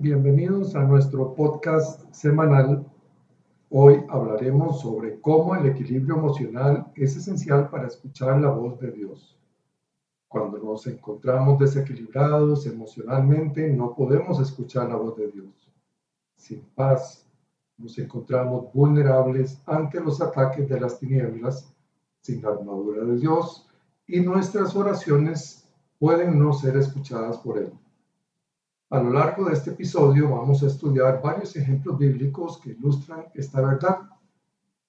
Bienvenidos a nuestro podcast semanal. Hoy hablaremos sobre cómo el equilibrio emocional es esencial para escuchar la voz de Dios. Cuando nos encontramos desequilibrados emocionalmente, no podemos escuchar la voz de Dios. Sin paz, nos encontramos vulnerables ante los ataques de las tinieblas, sin la armadura de Dios, y nuestras oraciones pueden no ser escuchadas por Él. A lo largo de este episodio vamos a estudiar varios ejemplos bíblicos que ilustran esta verdad.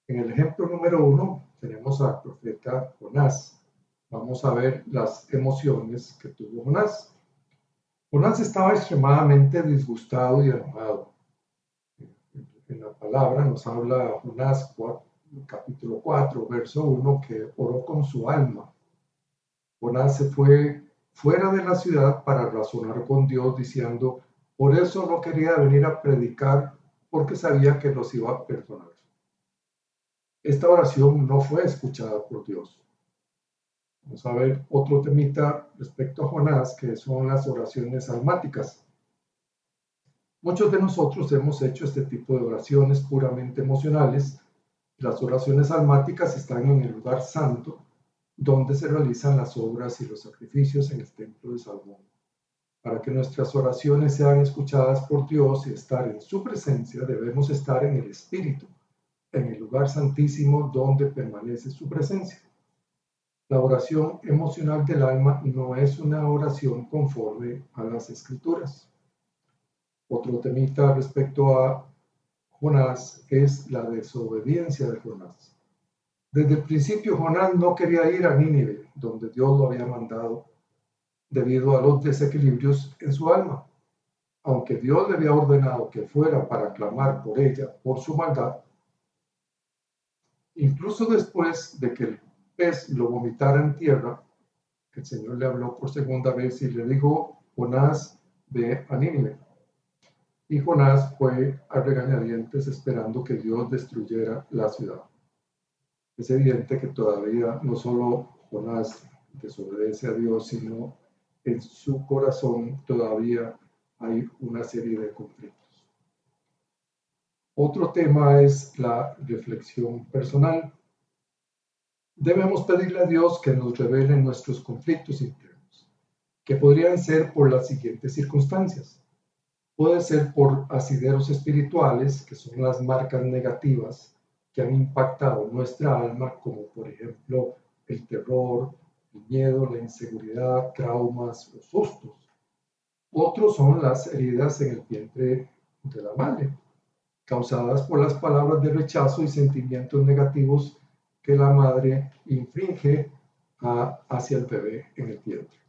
En el ejemplo número 1 tenemos al profeta Jonás. Vamos a ver las emociones que tuvo Jonás. Jonás estaba extremadamente disgustado y enojado. En la palabra nos habla Jonás capítulo 4, verso 1, que oró con su alma. Jonás se fue fuera de la ciudad para razonar con Dios diciendo, por eso no quería venir a predicar porque sabía que los iba a perdonar. Esta oración no fue escuchada por Dios. Vamos a ver otro temita respecto a Jonás, que son las oraciones almáticas. Muchos de nosotros hemos hecho este tipo de oraciones puramente emocionales. Las oraciones almáticas están en el lugar santo, donde se realizan las obras y los sacrificios en el templo de Salomón. Para que nuestras oraciones sean escuchadas por Dios y estar en su presencia, debemos estar en el Espíritu, en el lugar santísimo donde permanece su presencia. La oración emocional del alma no es una oración conforme a las Escrituras. Otro temita respecto a Jonás es la desobediencia de Jonás. Desde el principio Jonás no quería ir a Nínive, donde Dios lo había mandado, debido a los desequilibrios en su alma. Aunque Dios le había ordenado que fuera para clamar por ella, por su maldad, incluso después de que el pez lo vomitara en tierra, el Señor le habló por segunda vez y le dijo, Jonás, ve a Nínive. Y Jonás fue a regañadientes esperando que Dios destruyera la ciudad. Es evidente que todavía no solo Jonás desobedece a Dios, sino en su corazón todavía hay una serie de conflictos. Otro tema es la reflexión personal. Debemos pedirle a Dios que nos revele nuestros conflictos internos, que podrían ser por las siguientes circunstancias. Puede ser por asideros espirituales, que son las marcas negativas que han impactado nuestra alma, como por ejemplo el terror, el miedo, la inseguridad, traumas o sustos. Otros son las heridas en el vientre de la madre, causadas por las palabras de rechazo y sentimientos negativos que la madre infringe hacia el bebé en el vientre.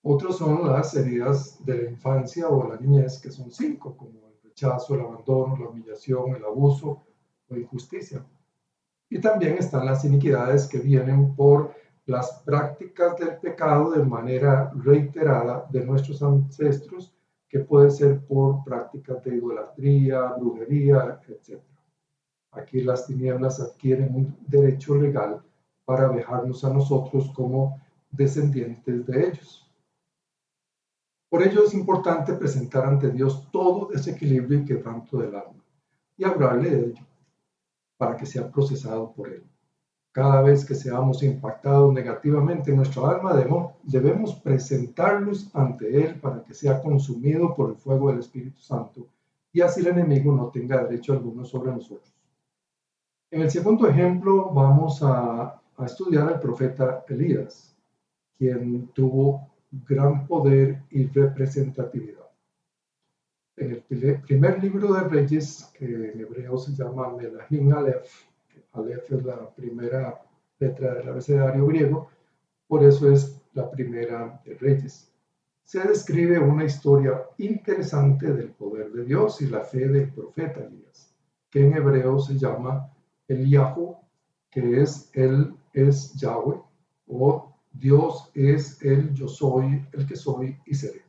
Otros son las heridas de la infancia o la niñez, que son 5, como el rechazo, el abandono, la humillación, el abuso o injusticia. Y también están las iniquidades que vienen por las prácticas del pecado de manera reiterada de nuestros ancestros, que puede ser por prácticas de idolatría, brujería, etc. Aquí las tinieblas adquieren un derecho legal para dejarnos a nosotros como descendientes de ellos. Por ello es importante presentar ante Dios todo desequilibrio y quebranto del alma y hablarle de ello para que sea procesado por Él. Cada vez que seamos impactados negativamente en nuestra alma, debemos presentarlos ante Él para que sea consumido por el fuego del Espíritu Santo y así el enemigo no tenga derecho alguno sobre nosotros. En el segundo ejemplo vamos a estudiar al profeta Elías, quien tuvo gran poder y representatividad. En el primer libro de Reyes, que en hebreo se llama Melahim Aleph, Aleph es la primera letra del abecedario griego, por eso es la primera de Reyes. Se describe una historia interesante del poder de Dios y la fe del profeta Elías, que en hebreo se llama Eliyahu, que es Él es Yahweh, o Dios es el yo soy, el que soy y seré.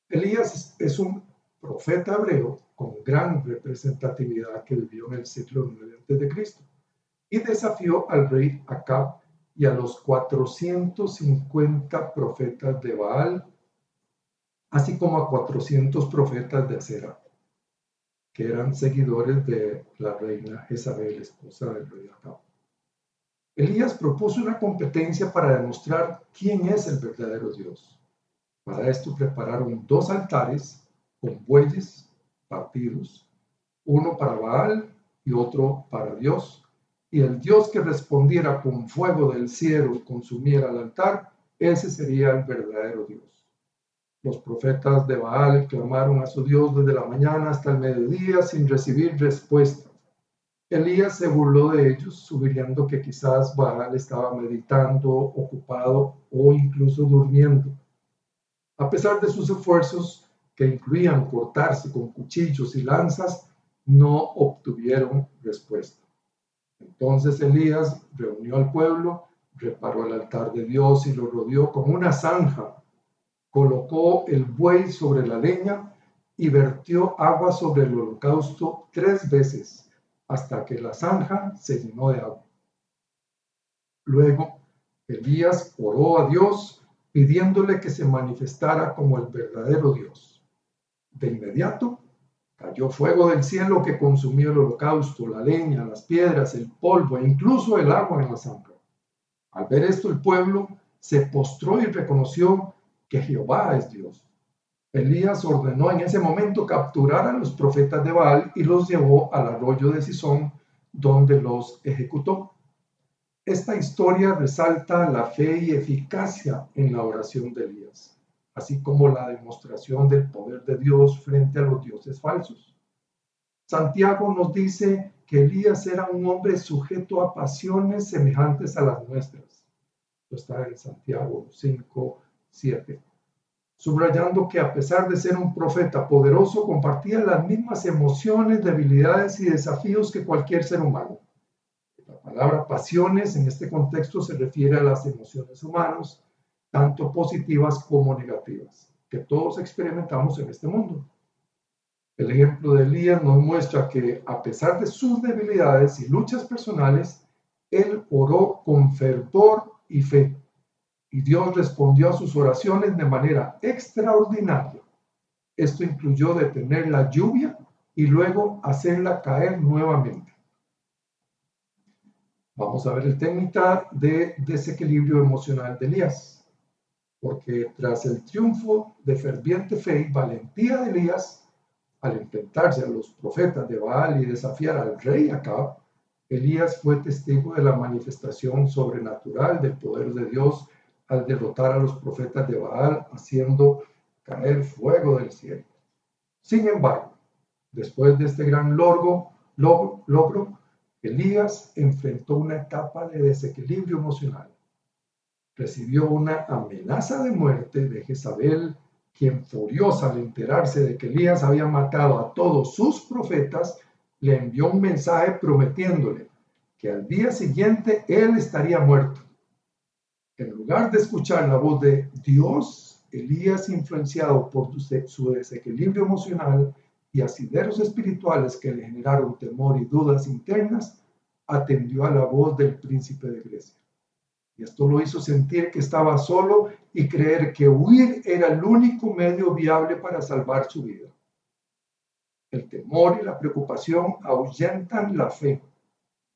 Elías es un profeta hebreo con gran representatividad que vivió en el siglo IX a.C. y desafió al rey Acab y a los 450 profetas de Baal así como a 400 profetas de Acera, que eran seguidores de la reina Jezabel, esposa del rey Acab. Elías propuso una competencia para demostrar quién es el verdadero Dios. Para esto prepararon 2 altares con bueyes partidos, uno para Baal y otro para Dios, y el Dios que respondiera con fuego del cielo y consumiera el altar, ese sería el verdadero Dios. Los profetas de Baal clamaron a su Dios desde la mañana hasta el mediodía sin recibir respuesta. Elías se burló de ellos, sugiriendo que quizás Baal estaba meditando, ocupado o incluso durmiendo. A pesar de sus esfuerzos, que incluían cortarse con cuchillos y lanzas, no obtuvieron respuesta. Entonces Elías reunió al pueblo, reparó el altar de Dios y lo rodeó con una zanja. Colocó el buey sobre la leña y vertió agua sobre el holocausto 3 veces, hasta que la zanja se llenó de agua. Luego, Elías oró a Dios, pidiéndole que se manifestara como el verdadero Dios. De inmediato, cayó fuego del cielo que consumió el holocausto, la leña, las piedras, el polvo e incluso el agua en la zanja. Al ver esto, el pueblo se postró y reconoció que Jehová es Dios. Elías ordenó en ese momento capturar a los profetas de Baal y los llevó al arroyo de Cisón, donde los ejecutó. Esta historia resalta la fe y eficacia en la oración de Elías, así como la demostración del poder de Dios frente a los dioses falsos. Santiago nos dice que Elías era un hombre sujeto a pasiones semejantes a las nuestras. Esto está en Santiago 5:7. Subrayando que a pesar de ser un profeta poderoso, compartía las mismas emociones, debilidades y desafíos que cualquier ser humano. La palabra pasiones en este contexto se refiere a las emociones humanas, tanto positivas como negativas, que todos experimentamos en este mundo. El ejemplo de Elías nos muestra que a pesar de sus debilidades y luchas personales, él oró con fervor y fe. Y Dios respondió a sus oraciones de manera extraordinaria. Esto incluyó detener la lluvia y luego hacerla caer nuevamente. Vamos a ver el tema de desequilibrio emocional de Elías. Porque tras el triunfo de ferviente fe y valentía de Elías, al enfrentarse a los profetas de Baal y desafiar al rey Acab, Elías fue testigo de la manifestación sobrenatural del poder de Dios al derrotar a los profetas de Baal, haciendo caer fuego del cielo. Sin embargo, después de este gran logro, Elías enfrentó una etapa de desequilibrio emocional. Recibió una amenaza de muerte de Jezabel, quien, furiosa al enterarse de que Elías había matado a todos sus profetas, le envió un mensaje prometiéndole que al día siguiente él estaría muerto. En lugar de escuchar la voz de Dios, Elías, influenciado por su desequilibrio emocional y asideros espirituales que le generaron temor y dudas internas, atendió a la voz del príncipe de Grecia. Y esto lo hizo sentir que estaba solo y creer que huir era el único medio viable para salvar su vida. El temor y la preocupación ahuyentan la fe,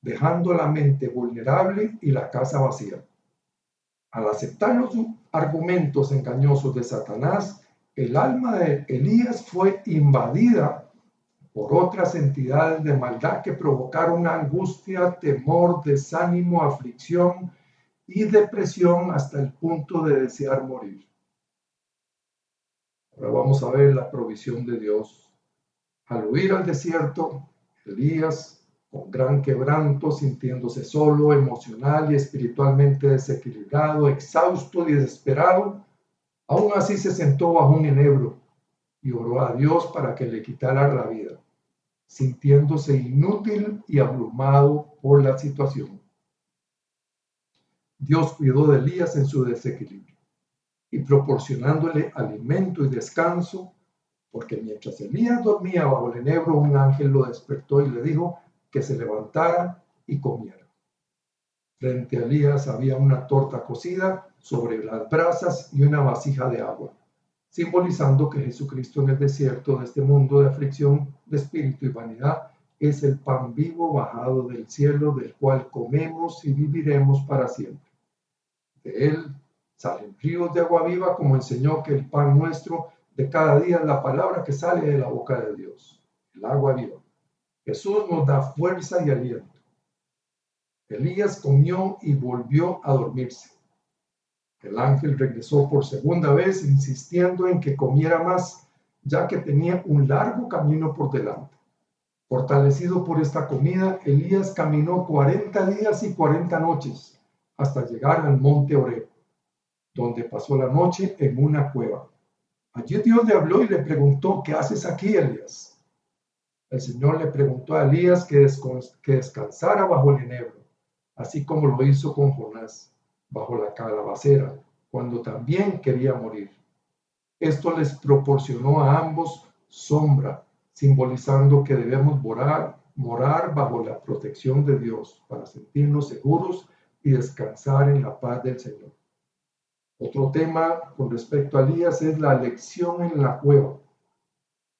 dejando la mente vulnerable y la casa vacía. Al aceptar los argumentos engañosos de Satanás, el alma de Elías fue invadida por otras entidades de maldad que provocaron angustia, temor, desánimo, aflicción y depresión hasta el punto de desear morir. Ahora vamos a ver la provisión de Dios. Al huir al desierto, Elías, con gran quebranto, sintiéndose solo, emocional y espiritualmente desequilibrado, exhausto y desesperado, aún así se sentó bajo un enebro y oró a Dios para que le quitara la vida, sintiéndose inútil y abrumado por la situación. Dios cuidó de Elías en su desequilibrio y proporcionándole alimento y descanso, porque mientras Elías dormía bajo el enebro, un ángel lo despertó y le dijo que se levantara y comiera. Frente a Elías había una torta cocida sobre las brasas y una vasija de agua. simbolizando que Jesucristo en el desierto de este mundo de aflicción de espíritu y vanidad es el pan vivo bajado del cielo, del cual comemos y viviremos para siempre. De él salen ríos de agua viva, como enseñó que el pan nuestro de cada día es la palabra que sale de la boca de Dios, el agua viva. Jesús nos da fuerza y aliento. Elías comió y volvió a dormirse. El ángel regresó por segunda vez, insistiendo en que comiera más, ya que tenía un largo camino por delante. Fortalecido por esta comida, Elías caminó 40 días y 40 noches hasta llegar al monte Horeb, donde pasó la noche en una cueva. Allí Dios le habló y le preguntó: ¿qué haces aquí, Elías? El Señor le preguntó a Elías que descansara bajo el enebro, así como lo hizo con Jonás, bajo la calabacera, cuando también quería morir. Esto les proporcionó a ambos sombra, simbolizando que debemos morar bajo la protección de Dios para sentirnos seguros y descansar en la paz del Señor. Otro tema con respecto a Elías es la lección en la cueva.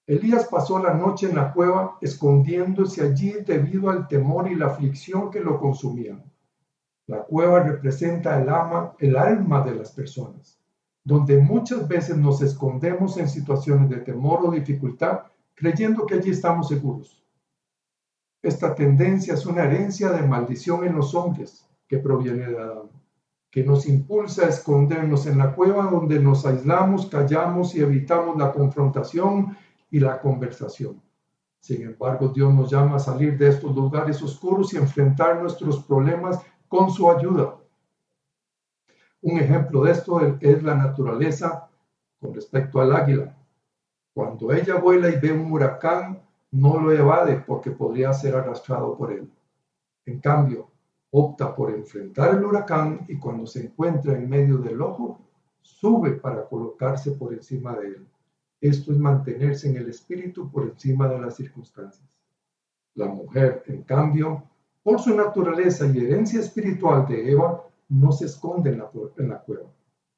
Elías pasó la noche en la cueva escondiéndose allí debido al temor y la aflicción que lo consumían. La cueva representa el alma de las personas, donde muchas veces nos escondemos en situaciones de temor o dificultad, creyendo que allí estamos seguros. Esta tendencia es una herencia de maldición en los hombres que proviene de Adán, que nos impulsa a escondernos en la cueva donde nos aislamos, callamos y evitamos la confrontación y la conversación. Sin embargo, Dios nos llama a salir de estos lugares oscuros y enfrentar nuestros problemas con su ayuda. Un ejemplo de esto es la naturaleza con respecto al águila. Cuando ella vuela y ve un huracán, no lo evade porque podría ser arrastrado por él. En cambio, opta por enfrentar el huracán y cuando se encuentra en medio del ojo, sube para colocarse por encima de él. Esto es mantenerse en el espíritu por encima de las circunstancias. La mujer, en cambio, por su naturaleza y herencia espiritual de Eva, no se esconde en la cueva,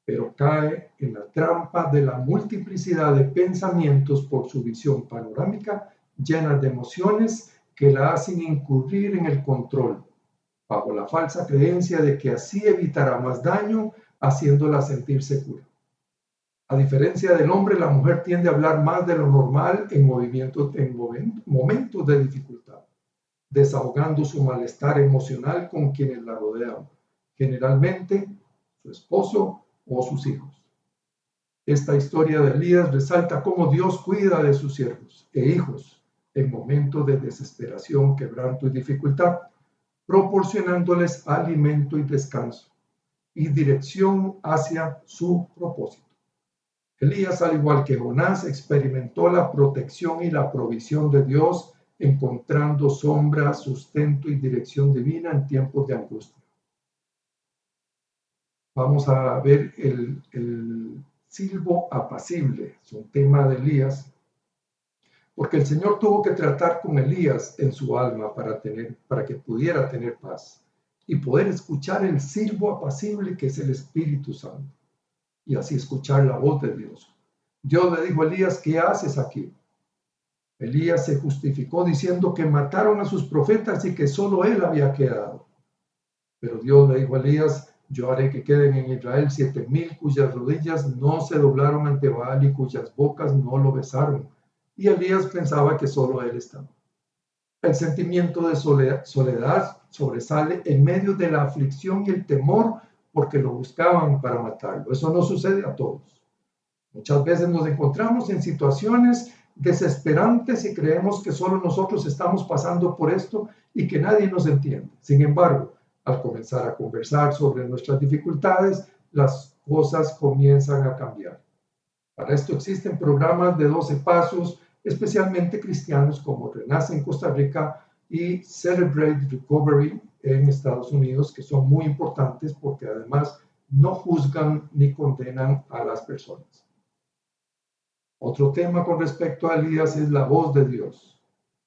pero cae en la trampa de la multiplicidad de pensamientos por su visión panorámica llena de emociones que la hacen incurrir en el control, bajo la falsa creencia de que así evitará más daño, haciéndola sentir segura. A diferencia del hombre, la mujer tiende a hablar más de lo normal en momentos de dificultad, desahogando su malestar emocional con quienes la rodean, generalmente su esposo o sus hijos. Esta historia de Elías resalta cómo Dios cuida de sus siervos e hijos en momentos de desesperación, quebranto y dificultad, proporcionándoles alimento y descanso y dirección hacia su propósito. Elías, al igual que Jonás, experimentó la protección y la provisión de Dios, encontrando sombra, sustento y dirección divina en tiempos de angustia. Vamos a ver el silbo apacible, es un tema de Elías, porque el Señor tuvo que tratar con Elías en su alma para que pudiera tener paz y poder escuchar el silbo apacible que es el Espíritu Santo y así escuchar la voz de Dios. Dios le dijo a Elías: ¿qué haces aquí? Elías se justificó diciendo que mataron a sus profetas y que solo él había quedado. Pero Dios le dijo a Elías: yo haré que queden en Israel 7,000 cuyas rodillas no se doblaron ante Baal y cuyas bocas no lo besaron. Y Elías pensaba que solo él estaba. El sentimiento de soledad sobresale en medio de la aflicción y el temor porque lo buscaban para matarlo. Eso no sucede a todos. Muchas veces nos encontramos en situaciones desesperantes y creemos que solo nosotros estamos pasando por esto y que nadie nos entiende. Sin embargo, al comenzar a conversar sobre nuestras dificultades, las cosas comienzan a cambiar. Para esto existen programas de 12 pasos, especialmente cristianos como Renace en Costa Rica y Celebrate Recovery en Estados Unidos, que son muy importantes porque además no juzgan ni condenan a las personas. Otro tema con respecto a Elías es la voz de Dios.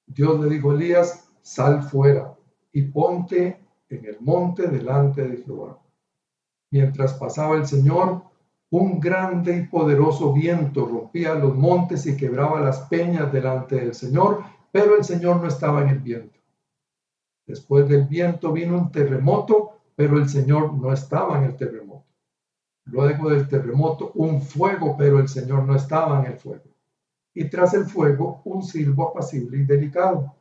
Dios le dijo a Elías: sal fuera y ponte en el monte delante de Jehová. Mientras pasaba el Señor, Un grande y poderoso viento rompía los montes y quebraba las peñas delante del Señor, pero el Señor no estaba en el viento. Después del viento vino un terremoto, pero el Señor no estaba en el terremoto. Luego del terremoto, un fuego, pero el Señor no estaba en el fuego. Y tras el fuego, un silbo apacible y delicado.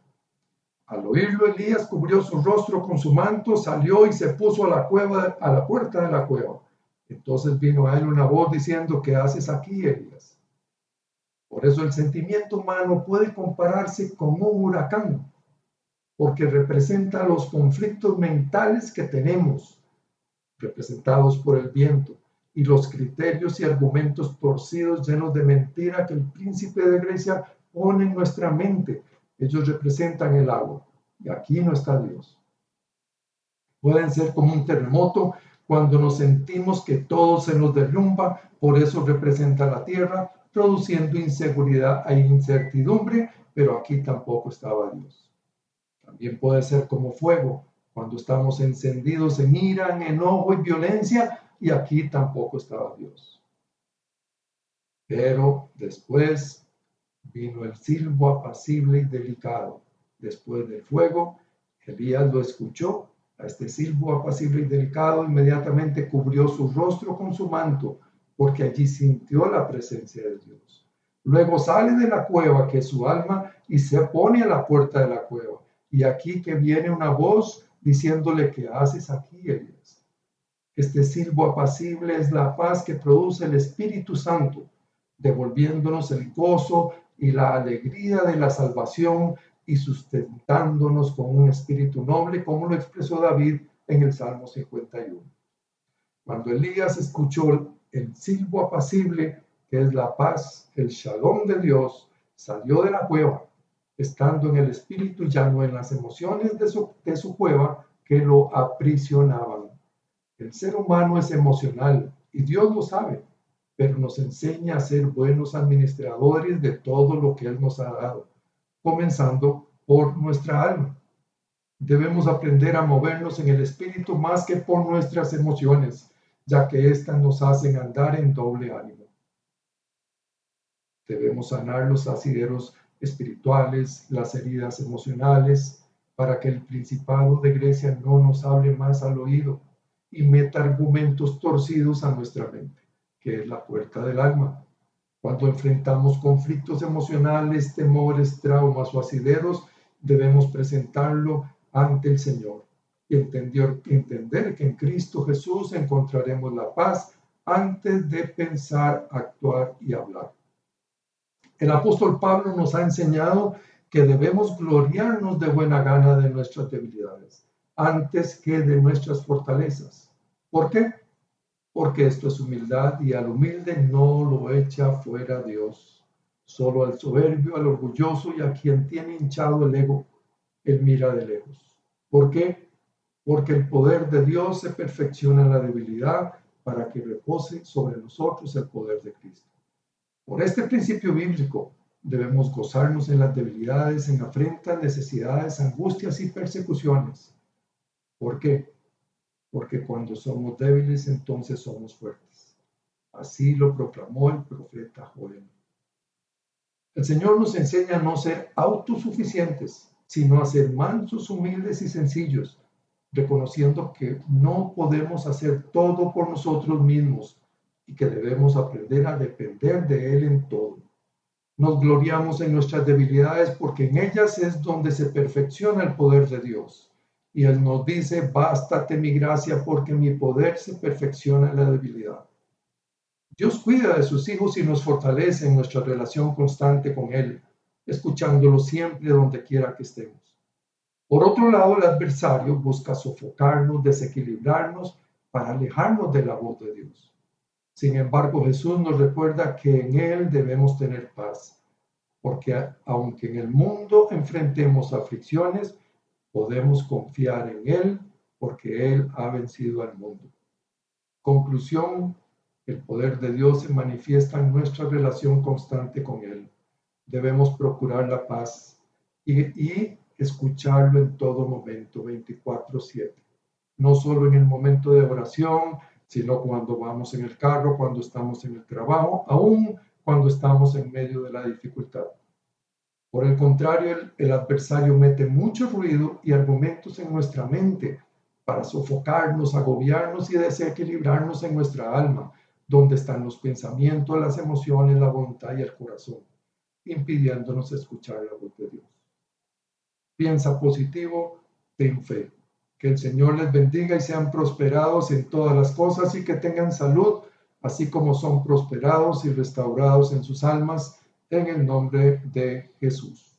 Al oírlo, Elías cubrió su rostro con su manto, salió y se puso a la puerta de la cueva. Entonces vino a él una voz diciendo: ¿qué haces aquí, Elías? Por eso el sentimiento humano puede compararse con un huracán, porque representa los conflictos mentales que tenemos, representados por el viento, y los criterios y argumentos torcidos llenos de mentira que el príncipe de Grecia pone en nuestra mente. Ellos representan el agua, y aquí no está Dios. Pueden ser como un terremoto cuando nos sentimos que todo se nos derrumba, por eso representa la tierra, produciendo inseguridad e incertidumbre, pero aquí tampoco estaba Dios. También puede ser como fuego, cuando estamos encendidos en ira, en enojo y violencia, y aquí tampoco estaba Dios. Pero después vino el silbo apacible y delicado. Después del fuego, Elías lo escuchó. A este silbo apacible y delicado inmediatamente cubrió su rostro con su manto, porque allí sintió la presencia de Dios. Luego sale de la cueva, que es su alma, y se pone a la puerta de la cueva. Y aquí que viene una voz diciéndole: ¿qué haces aquí, Elías? Este silbo apacible es la paz que produce el Espíritu Santo, devolviéndonos el gozo y la alegría de la salvación y sustentándonos con un espíritu noble, como lo expresó David en el Salmo 51. Cuando Elías escuchó el silbo apacible, que es la paz, el shalom de Dios, salió de la cueva, estando en el espíritu, ya no en las emociones de su cueva que lo aprisionaban. El ser humano es emocional y Dios lo sabe, pero nos enseña a ser buenos administradores de todo lo que Él nos ha dado, comenzando por nuestra alma. Debemos aprender a movernos en el espíritu más que por nuestras emociones, ya que éstas nos hacen andar en doble ánimo. Debemos sanar los asideros espirituales, las heridas emocionales, para que el principado de Grecia no nos hable más al oído y meta argumentos torcidos a nuestra mente, que es la puerta del alma. Cuando enfrentamos conflictos emocionales, temores, traumas o asideros, debemos presentarlo ante el Señor y entender que en Cristo Jesús encontraremos la paz antes de pensar, actuar y hablar. El apóstol Pablo nos ha enseñado que debemos gloriarnos de buena gana de nuestras debilidades antes que de nuestras fortalezas. ¿Por qué? Porque esto es humildad y al humilde no lo echa fuera Dios. Solo al soberbio, al orgulloso y a quien tiene hinchado el ego, él mira de lejos. ¿Por qué? Porque el poder de Dios se perfecciona en la debilidad para que repose sobre nosotros el poder de Cristo. Por este principio bíblico debemos gozarnos en las debilidades, en afrentas, necesidades, angustias y persecuciones. ¿Por qué? Porque cuando somos débiles, entonces somos fuertes. Así lo proclamó el profeta Joel. El Señor nos enseña a no ser autosuficientes, sino a ser mansos, humildes y sencillos, reconociendo que no podemos hacer todo por nosotros mismos y que debemos aprender a depender de Él en todo. Nos gloriamos en nuestras debilidades porque en ellas es donde se perfecciona el poder de Dios. Y Él nos dice: bástate mi gracia porque mi poder se perfecciona en la debilidad. Dios cuida de sus hijos y nos fortalece en nuestra relación constante con Él, escuchándolo siempre donde quiera que estemos. Por otro lado, el adversario busca sofocarnos, desequilibrarnos para alejarnos de la voz de Dios. Sin embargo, Jesús nos recuerda que en Él debemos tener paz, porque aunque en el mundo enfrentemos aflicciones, podemos confiar en Él, porque Él ha vencido al mundo. Conclusión: el poder de Dios se manifiesta en nuestra relación constante con Él. Debemos procurar la paz y escucharlo en todo momento, 24/7. No solo en el momento de oración, sino cuando vamos en el carro, cuando estamos en el trabajo, aún cuando estamos en medio de la dificultad. Por el contrario, el adversario mete mucho ruido y argumentos en nuestra mente para sofocarnos, agobiarnos y desequilibrarnos en nuestra alma, donde están los pensamientos, las emociones, la voluntad y el corazón, impidiéndonos escuchar la voz de Dios. Piensa positivo, ten fe. Que el Señor les bendiga y sean prosperados en todas las cosas y que tengan salud, así como son prosperados y restaurados en sus almas, en el nombre de Jesús.